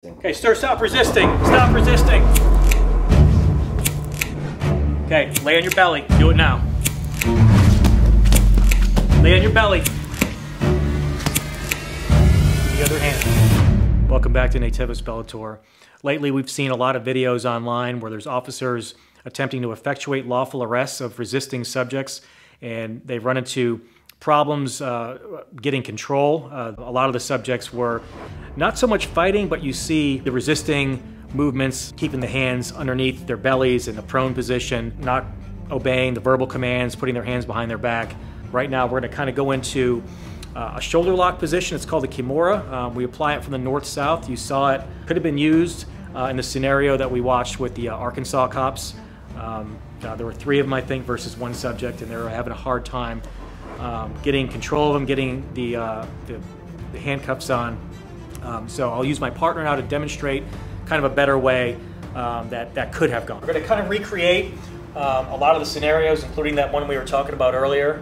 Okay, sir, stop resisting. Stop resisting. Okay, lay on your belly. Do it now. Lay on your belly. The other hand. Welcome back to Nativus Bellator. Lately, we've seen a lot of videos online where there's officers attempting to effectuate lawful arrests of resisting subjects, and they've run into problems getting control. A lot of the subjects were not so much fighting, but you see the resisting movements, keeping the hands underneath their bellies in a prone position, not obeying the verbal commands, putting their hands behind their back. Right now, we're going to kind of go into a shoulder lock position. It's called the Kimura. We apply it from the north-south. You saw it could have been used in the scenario that we watched with the Arkansas cops. There were 3 of them, I think, versus 1 subject, and they were having a hard time getting control of them, getting the handcuffs on. So I'll use my partner now to demonstrate kind of a better way that could have gone. We're going to kind of recreate a lot of the scenarios, including that one we were talking about earlier.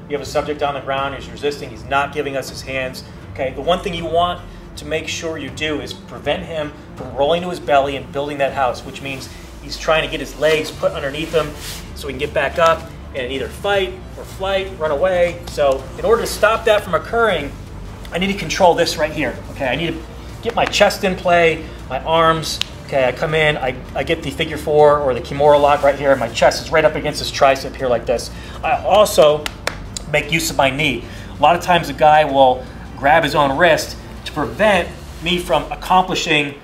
You have a subject on the ground, he's resisting, he's not giving us his hands. Okay, the one thing you want to make sure you do is prevent him from rolling to his belly and building that house, which means he's trying to get his legs put underneath him so he can get back up and either fight or flight, run away. So in order to stop that from occurring, I need to control this right here. Okay, I need to get my chest in play, my arms. Okay, I come in, I get the figure 4 or the Kimura lock right here, and my chest is right up against his tricep here like this. I also make use of my knee. A lot of times a guy will grab his own wrist to prevent me from accomplishing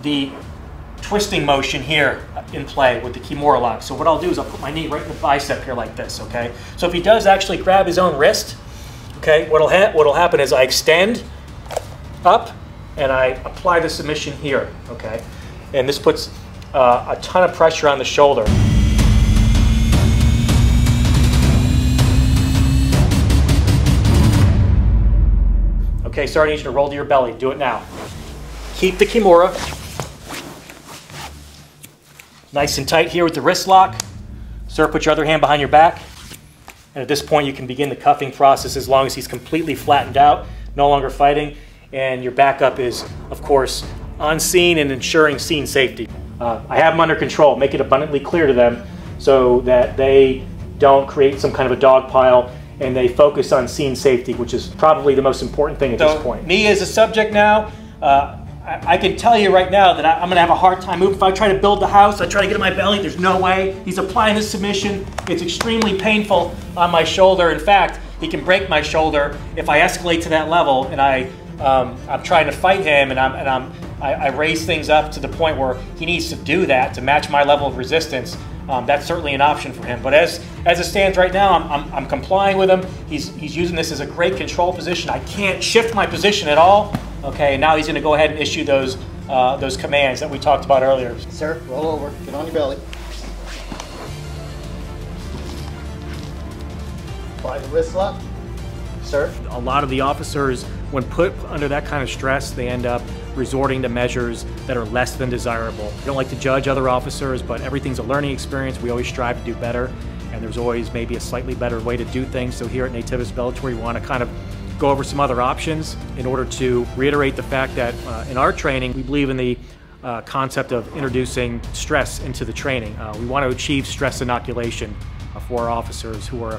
the twisting motion here in play with the Kimura lock. So what I'll do is I'll put my knee right in the bicep here like this, okay? So if he does actually grab his own wrist, okay, what'll happen is I extend up and I apply the submission here, okay? And this puts a ton of pressure on the shoulder. Okay, sir, I need you to roll to your belly. Do it now. Keep the Kimura nice and tight here with the wrist lock. Sir, put your other hand behind your back. And at this point, you can begin the cuffing process as long as he's completely flattened out, no longer fighting. And your backup is, of course, on scene and ensuring scene safety. I have them under control. Make it abundantly clear to them so that they don't create some kind of a dog pile and they focus on scene safety, which is probably the most important thing at this point. Me as a subject now, I can tell you right now that I'm going to have a hard time moving. If I try to build the house, I try to get in my belly, there's no way. He's applying his submission. It's extremely painful on my shoulder. In fact, he can break my shoulder if I escalate to that level and I'm trying to fight him and I raise things up to the point where he needs to do that to match my level of resistance. That's certainly an option for him. But as it stands right now, I'm complying with him. He's using this as a great control position. I can't shift my position at all. Okay, and now he's going to go ahead and issue those commands that we talked about earlier. Sir, roll over. Get on your belly. Apply the wrist lock. Sir. A lot of the officers, when put under that kind of stress, they end up resorting to measures that are less than desirable. I don't like to judge other officers, but everything's a learning experience. We always strive to do better, and there's always maybe a slightly better way to do things. So here at Nativus Bellator, we want to kind of go over some other options in order to reiterate the fact that in our training, we believe in the concept of introducing stress into the training. We want to achieve stress inoculation for our officers who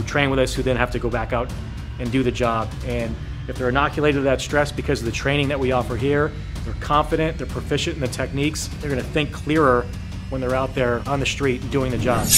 train with us, who then have to go back out and do the job. And if they're inoculated to that stress because of the training that we offer here, they're confident, they're proficient in the techniques, they're going to think clearer when they're out there on the street doing the job.